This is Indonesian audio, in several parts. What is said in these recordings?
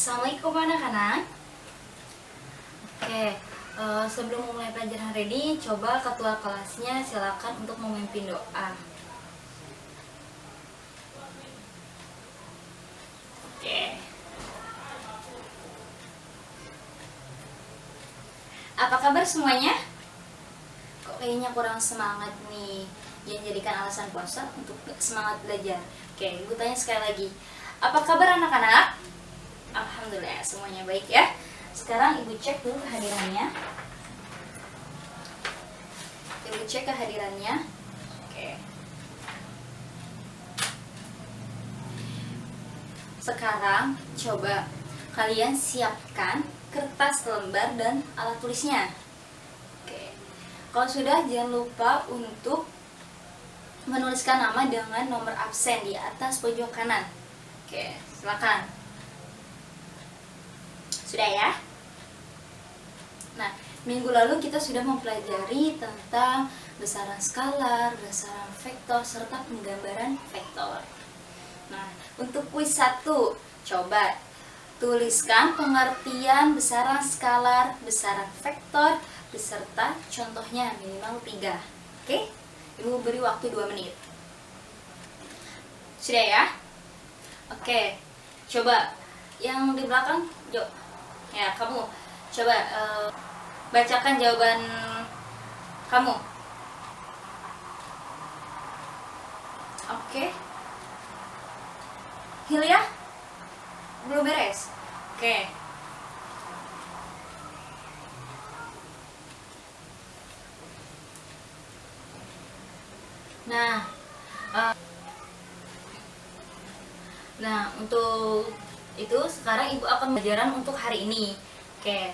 Assalamualaikum anak-anak. Oke, sebelum memulai pelajaran hari ini, coba ketua kelasnya silakan untuk memimpin doa. Oke. Apa kabar semuanya? Kok kayaknya kurang semangat nih? Jangan jadikan alasan puasa untuk semangat belajar. Oke, ibu tanya sekali lagi. Apa kabar anak-anak? Alhamdulillah semuanya baik ya. Sekarang ibu cek dulu kehadirannya. Ibu cek kehadirannya. Oke. Sekarang coba kalian siapkan kertas, lembar, dan alat tulisnya. Oke. Kalau sudah, jangan lupa untuk menuliskan nama dengan nomor absen di atas pojok kanan. Oke, silakan. Sudah ya? Nah, minggu lalu kita sudah mempelajari tentang besaran skalar, besaran vektor, serta penggambaran vektor. Nah, untuk kuis 1, coba tuliskan pengertian besaran skalar, besaran vektor, beserta contohnya minimal 3. Oke? Ibu beri waktu 2 menit. Sudah ya? Oke. Coba yang di belakang, Jo. Ya, kamu coba bacakan jawaban kamu. Oke. Hilya? Belum beres? Oke. Nah, untuk itu sekarang ibu akan pelajaran untuk hari ini. Oke.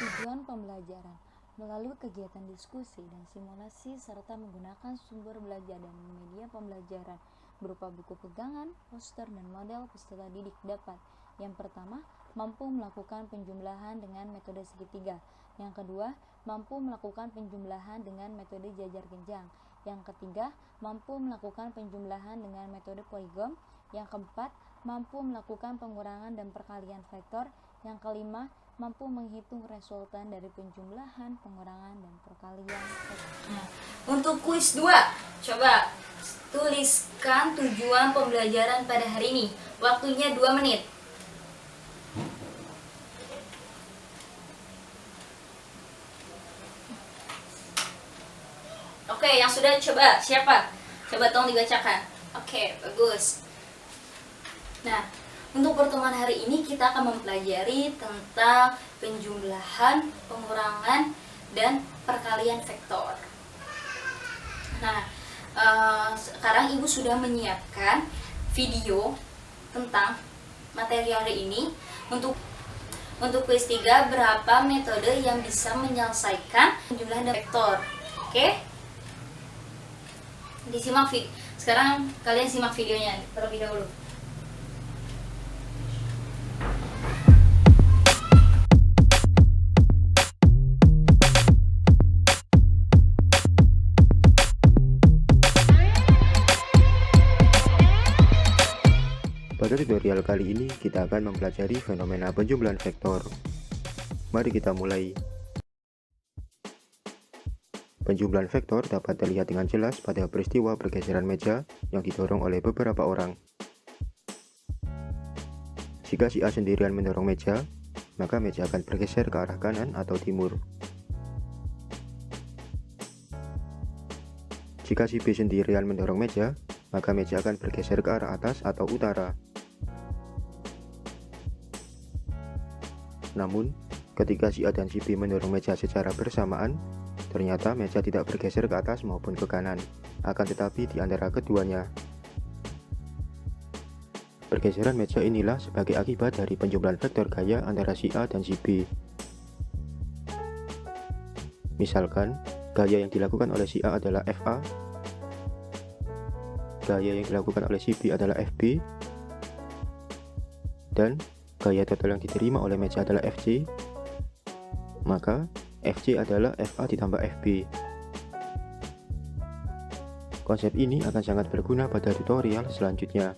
Tujuan pembelajaran melalui kegiatan diskusi dan simulasi serta menggunakan sumber belajar dan media pembelajaran berupa buku pegangan, poster, dan model peserta didik dapat: yang pertama, mampu melakukan penjumlahan dengan metode segitiga; yang kedua, mampu melakukan penjumlahan dengan metode jajar genjang; yang ketiga, mampu melakukan penjumlahan dengan metode poligon; yang keempat, mampu melakukan pengurangan dan perkalian vektor; yang kelima, mampu menghitung resultan dari penjumlahan, pengurangan, dan perkalian vektor. Nah, untuk kuis 2, coba tuliskan tujuan pembelajaran pada hari ini. Waktunya 2 menit. Oke, yang sudah coba siapa? Coba tolong dibacakan. Oke, bagus. Nah, untuk pertemuan hari ini kita akan mempelajari tentang penjumlahan, pengurangan, dan perkalian vektor. Nah, sekarang ibu sudah menyiapkan video tentang materi hari ini. Untuk kuis 3, berapa metode yang bisa menyelesaikan penjumlahan dan vektor. Oke? Disimak video. Sekarang kalian simak videonya terlebih dahulu. Pada tutorial kali ini kita akan mempelajari fenomena penjumlahan vektor. Mari kita mulai. Penjumlahan vektor dapat terlihat dengan jelas pada peristiwa pergeseran meja yang didorong oleh beberapa orang. Jika si A sendirian mendorong meja, maka meja akan bergeser ke arah kanan atau timur. Jika si B sendirian mendorong meja, maka meja akan bergeser ke arah atas atau utara. Namun, ketika si A dan si B mendorong meja secara bersamaan, ternyata meja tidak bergeser ke atas maupun ke kanan, akan tetapi di antara keduanya. Pergeseran meja inilah sebagai akibat dari penjumlahan vektor gaya antara si A dan si B. Misalkan, gaya yang dilakukan oleh si A adalah FA, gaya yang dilakukan oleh si B adalah FB, dan gaya total yang diterima oleh meja adalah FC, maka FC adalah FA ditambah FB. Konsep ini akan sangat berguna pada tutorial selanjutnya.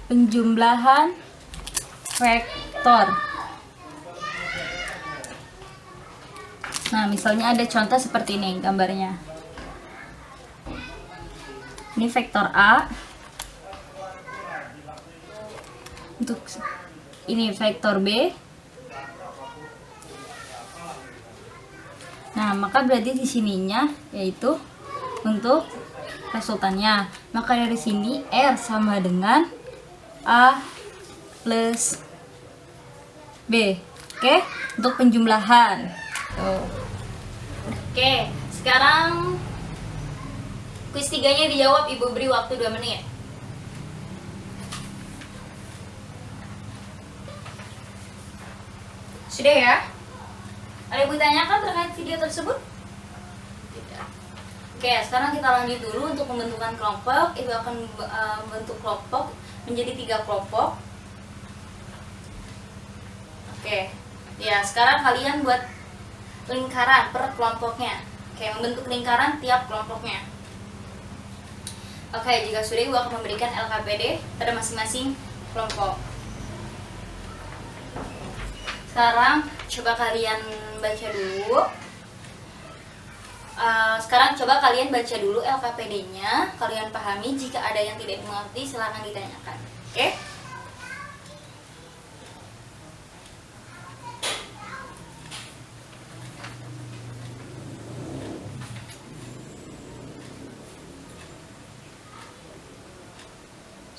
penjumlahan vektor. Nah, misalnya ada contoh seperti ini gambarnya. Ini vektor A. Untuk ini vektor B. Nah, maka berarti di sininya yaitu untuk resultannya. Maka dari sini R sama dengan A plus B. Oke, untuk penjumlahan. Tuh. Oke, sekarang kuis 3-nya dijawab, Ibu beri waktu 2 menit. Sudah ya? Ada yang ditanyakan terkait video tersebut? Tidak. Oke, sekarang kita lanjut dulu untuk pembentukan kelompok. Itu akan membentuk kelompok menjadi 3 kelompok. Oke, ya sekarang kalian buat lingkaran per kelompoknya. Oke, membentuk lingkaran tiap kelompoknya. Oke, jika sudah, Ibu akan memberikan LKPD pada masing-masing kelompok. Sekarang coba kalian baca dulu. Sekarang coba kalian baca dulu LKPD-nya. Kalian pahami, jika ada yang tidak dimengerti silakan ditanyakan. Oke?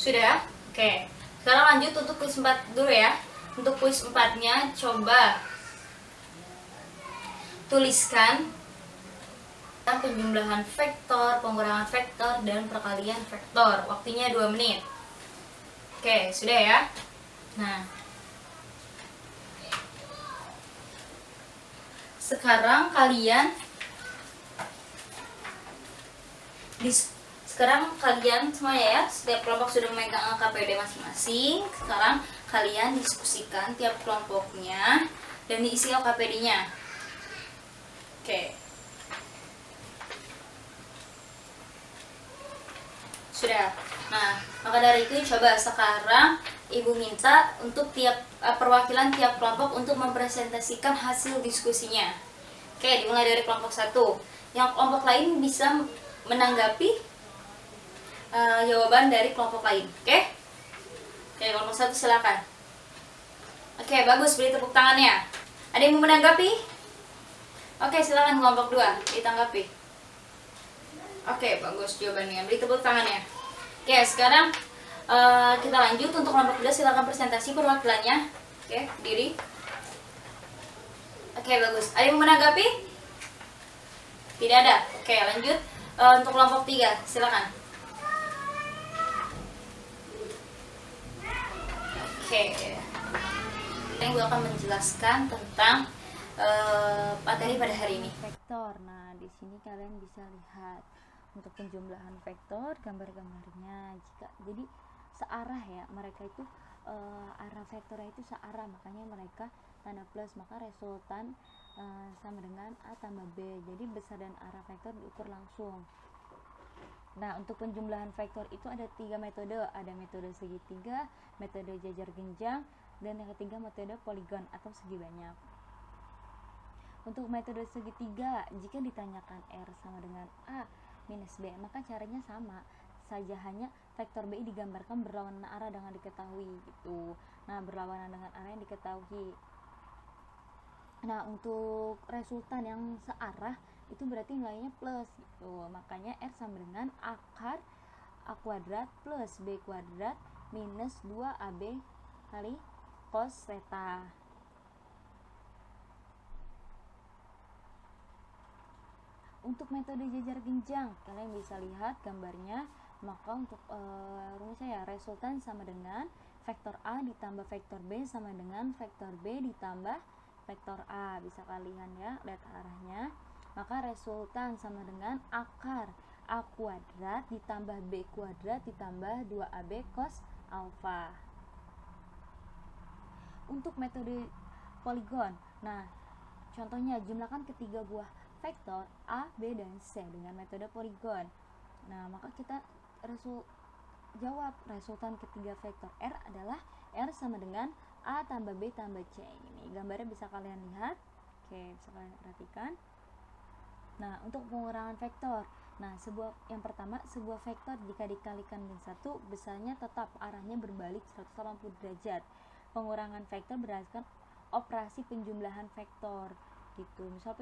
Sudah? Oke. Sekarang lanjut untuk kuis 4 dulu ya. Untuk kuis 4-nya coba tuliskan penjumlahan vektor, pengurangan vektor, dan perkalian vektor. Waktunya 2 menit. Oke, sudah ya? Nah, sekarang kalian semuanya ya, setiap kelompok sudah memegang LKPD masing-masing. Sekarang kalian diskusikan tiap kelompoknya dan diisi LKPD-nya. Oke. Sudah. Nah, maka dari itu coba sekarang Ibu minta untuk tiap perwakilan tiap kelompok untuk mempresentasikan hasil diskusinya. Oke, dimulai dari kelompok 1. Yang kelompok lain bisa menanggapi jawaban dari kelompok lain. Oke? Oke, kelompok 1 silakan. Oke, bagus, beri tepuk tangannya. Ada yang mau menanggapi? Oke, silakan kelompok 2 ditanggapi. Oke, bagus jawabannya. Beri tepuk tangannya. Oke, sekarang kita lanjut untuk kelompok 2. Silakan presentasi perwakilannya. Oke, berdiri. Oke, bagus. Ada yang mau menanggapi? Tidak ada. Oke, lanjut untuk kelompok 3. Silakan. Oke, ini gue akan menjelaskan tentang materi pada hari ini. Vektor. Nah, di sini kalian bisa lihat untuk penjumlahan vektor, gambar-gambarnya. Jadi searah ya, mereka itu arah vektornya itu searah, makanya mereka tanda plus, maka resultan sama dengan A tambah B. Jadi besar dan arah vektor diukur langsung. Nah, untuk penjumlahan vektor itu ada 3 metode. Ada metode segitiga, metode jajar genjang, dan yang ketiga metode poligon atau segi banyak. Untuk metode segitiga, jika ditanyakan R sama dengan A minus B, maka caranya sama saja, hanya vektor B digambarkan berlawanan arah dengan diketahui gitu. Nah, berlawanan dengan arah yang diketahui. Nah, untuk resultan yang searah itu berarti nilainya plus gitu. Makanya R sama dengan akar A kuadrat plus B kuadrat minus 2AB kali cos theta. Untuk metode jajar genjang, kalian bisa lihat gambarnya. Maka untuk rumusnya ya, resultan sama dengan vektor A ditambah vektor B sama dengan vektor B ditambah vektor A. Bisa kalian ya lihat arahnya. Maka resultan sama dengan akar A kuadrat ditambah B kuadrat ditambah 2AB cos alfa. Untuk metode poligon, nah contohnya jumlahkan ketiga buah vektor A, B, dan C dengan metode poligon. Nah, maka kita jawab. Resultan ketiga vektor R adalah R sama dengan A tambah B tambah C. Ini gambarnya bisa kalian lihat. Oke, bisa kalian perhatikan. Nah, untuk pengurangan vektor. Nah, yang pertama, sebuah vektor jika dikalikan dengan 1, besarnya tetap arahnya berbalik 180 derajat. Pengurangan vektor berdasarkan operasi penjumlahan vektor gitu. Misal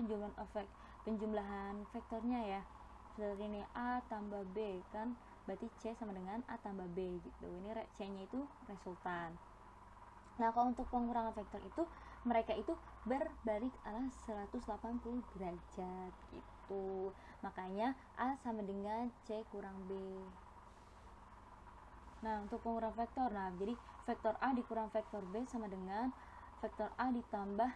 penjumlahan vektornya ya. Seperti ini A tambah B kan, berarti C sama dengan A tambah B gitu. Ini C-nya itu resultan. Nah, kalau untuk pengurangan vektor itu mereka itu berbalik arah 180 derajat gitu. Makanya A sama dengan C kurang B. Nah, untuk pengurangan vektor, nah jadi vektor A dikurang vektor B sama dengan vektor A ditambah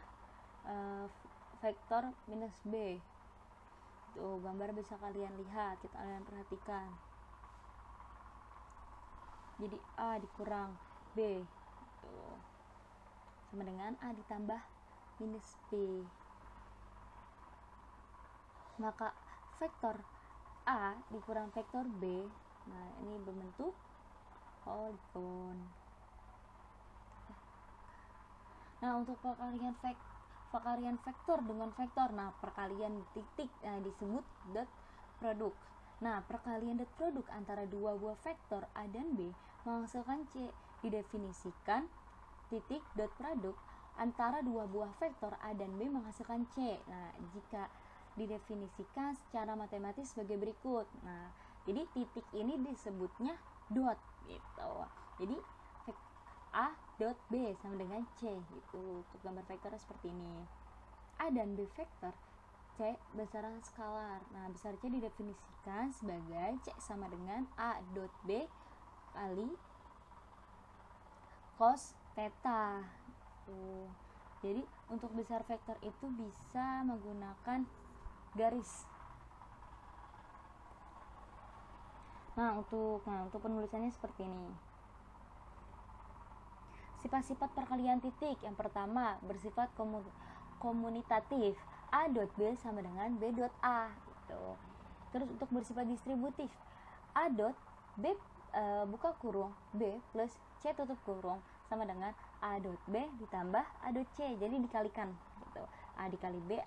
vektor minus B. Tuh, gambar bisa kalian lihat, kalian perhatikan. Jadi A dikurang B tuh, sama dengan A ditambah minus B. Maka vektor A dikurang vektor B, nah ini berbentuk poligon. Nah, untuk perkalian vektor dengan vektor, nah perkalian titik disebut dot produk. Nah, perkalian dot produk antara dua buah vektor A dan B menghasilkan C. Didefinisikan titik dot produk antara dua buah vektor A dan B menghasilkan C. Nah, jika didefinisikan secara matematis sebagai berikut. Nah, jadi titik ini disebutnya dot gitu. Jadi A dot B sama dengan C gitu. Untuk gambar vektornya seperti ini. A dan B vektor, C besaran skalar. Nah, besar C didefinisikan sebagai C sama dengan A dot B kali cos theta. Tuh. Jadi untuk besar vektor itu bisa menggunakan garis. Nah, untuk penulisannya seperti ini. Sifat-sifat perkalian titik. Yang pertama, bersifat komunitatif. A dot B sama dengan B dot A gitu. Terus untuk bersifat distributif, A dot B buka kurung B plus C tutup kurung sama dengan A dot B ditambah A dot C. Jadi dikalikan gitu. A dikali B,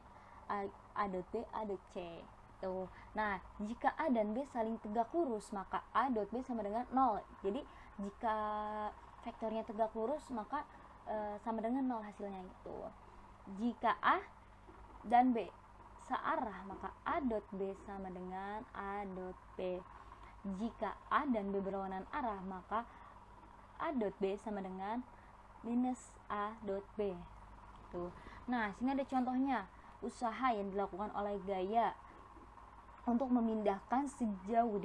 A dot B, A dot C. Tuh. Nah, jika A dan B saling tegak lurus, maka A dot B sama dengan 0. Jadi jika vektornya tegak lurus, maka sama dengan 0 hasilnya itu. Jika A dan B searah, maka A dot B sama dengan A dot B. Jika A dan B berlawanan arah, maka A dot B sama dengan minus A dot B. Tuh. Nah, sini ada contohnya. Usaha yang dilakukan oleh Gaya untuk memindahkan sejauh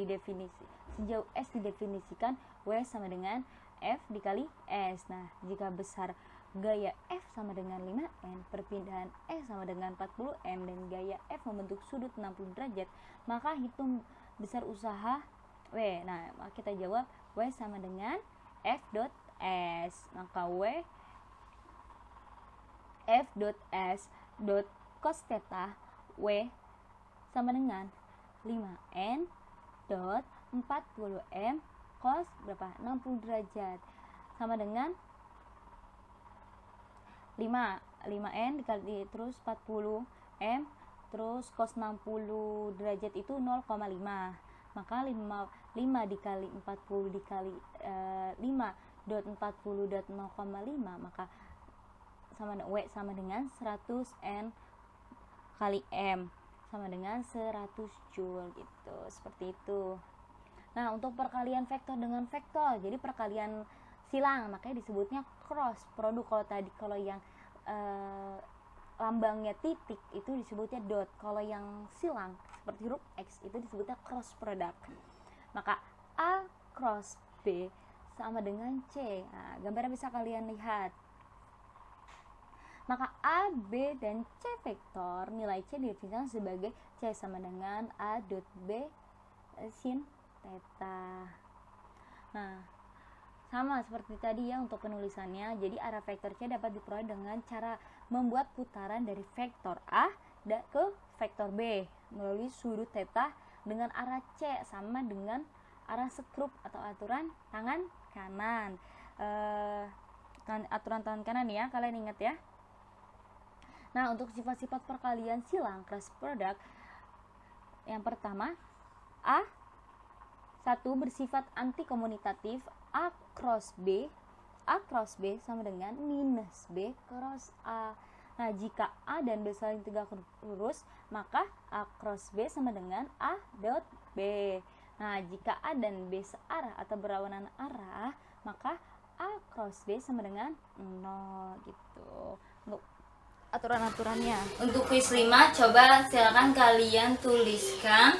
S didefinisikan W sama dengan F dikali S. Nah, jika besar gaya F sama dengan 5N, perpindahan S sama dengan 40M, dan gaya F membentuk sudut 60 derajat, maka hitung besar usaha W. Nah, maka kita jawab W sama dengan F dot S. Maka F dot S dot cos theta W sama dengan 5N dot 40M cos berapa? 60 derajat sama dengan 5N dikali terus 40M terus cos 60 derajat itu 0,5. Maka 5 dikali 40 dikali 5 dot 40 dot 0,5, maka W sama dengan 100N kali M sama dengan 100 Joule gitu. Seperti itu. Nah, untuk perkalian vektor dengan vektor, jadi perkalian silang, makanya disebutnya cross produk. Kalau yang lambangnya titik itu disebutnya dot. Kalau yang silang seperti huruf X itu disebutnya cross product. Maka A cross B sama dengan C. Nah, gambarnya bisa kalian lihat. Maka A, B, dan C vektor, nilai C didefinisikan sebagai C sama dengan A dot B sin theta. Nah, sama seperti tadi ya untuk penulisannya. Jadi arah vektor C dapat diperoleh dengan cara membuat putaran dari vektor A ke vektor B melalui sudut theta dengan arah C sama dengan arah skrup atau aturan tangan kanan. Aturan tangan kanan ya, kalian ingat ya. Nah, untuk sifat-sifat perkalian silang cross product, yang pertama, A 1 bersifat anti-komutatif, A cross B sama dengan minus B cross A. Nah, jika A dan B saling tegak lurus, maka A cross B sama dengan A dot B. Nah, jika A dan B searah atau berlawanan arah, maka A cross B sama dengan 0 gitu. Untuk aturan-aturannya. Untuk quiz 5, coba silakan kalian tuliskan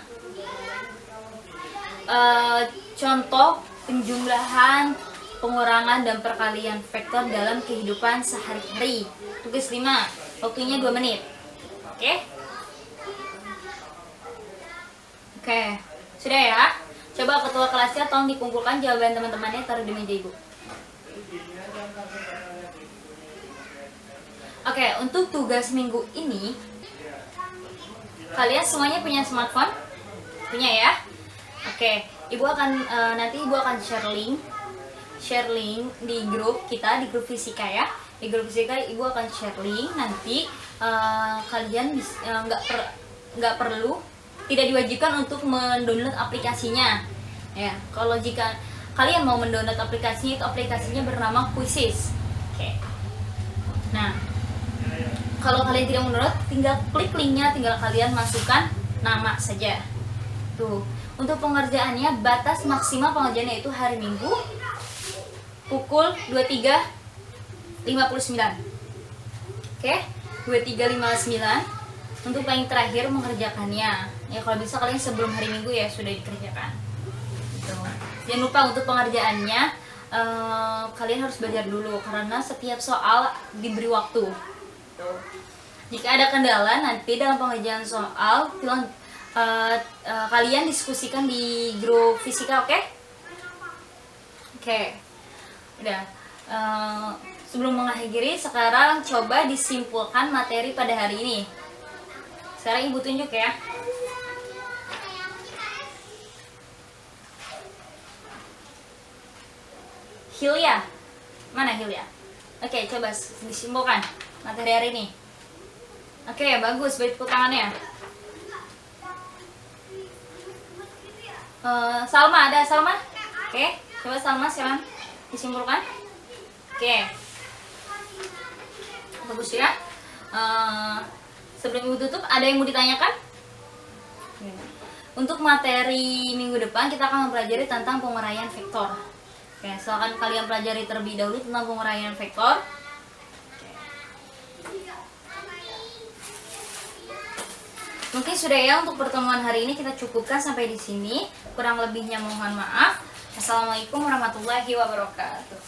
contoh penjumlahan, pengurangan, dan perkalian vektor dalam kehidupan sehari-hari. Tugas 5, waktunya 2 menit. Oke, sudah ya. Coba ketua kelasnya tolong dikumpulkan jawaban teman-temannya, taruh di meja ibu. Oke, untuk tugas minggu ini, kalian semuanya punya smartphone? Punya ya? Oke, nanti ibu akan share link di grup kita, di grup fisika ya. Di grup fisika ibu akan share link, nanti kalian nggak perlu, tidak diwajibkan untuk mendownload aplikasinya ya. Kalau jika kalian mau mendownload aplikasinya, itu aplikasinya bernama Quizzes. Oke. Nah, kalau kalian tidak mendownload, tinggal klik linknya, tinggal kalian masukkan nama saja. Tuh, untuk pengerjaannya, batas maksimal pengerjaannya itu hari Minggu pukul 23.59. Oke, 23.59 untuk paling terakhir mengerjakannya. Ya, kalau bisa kalian sebelum hari Minggu ya sudah dikerjakan. Gitu. Jangan lupa untuk pengerjaannya, kalian harus belajar dulu karena setiap soal diberi waktu. Jika ada kendala nanti dalam pengerjaan soal, kalian diskusikan di grup fisika, oke? Oke. Udah. Sebelum mengakhiri, sekarang coba disimpulkan materi pada hari ini. Sekarang ibu tunjuk ya. Hilya, mana Hilya? Oke, coba disimpulkan materi hari ini. Oke, bagus, beri tepuk tangannya. Salma, ada Salma? Oke, coba Salma silakan disimpulkan. Oke, bagus ya. Sebelum ibu tutup, ada yang mau ditanyakan? Untuk materi minggu depan kita akan mempelajari tentang penguraian vektor. Oke, silakan kalian pelajari terlebih dahulu tentang penguraian vektor. Mungkin sudah ya, untuk pertemuan hari ini kita cukupkan sampai di sini. Kurang lebihnya mohon maaf. Assalamualaikum warahmatullahi wabarakatuh.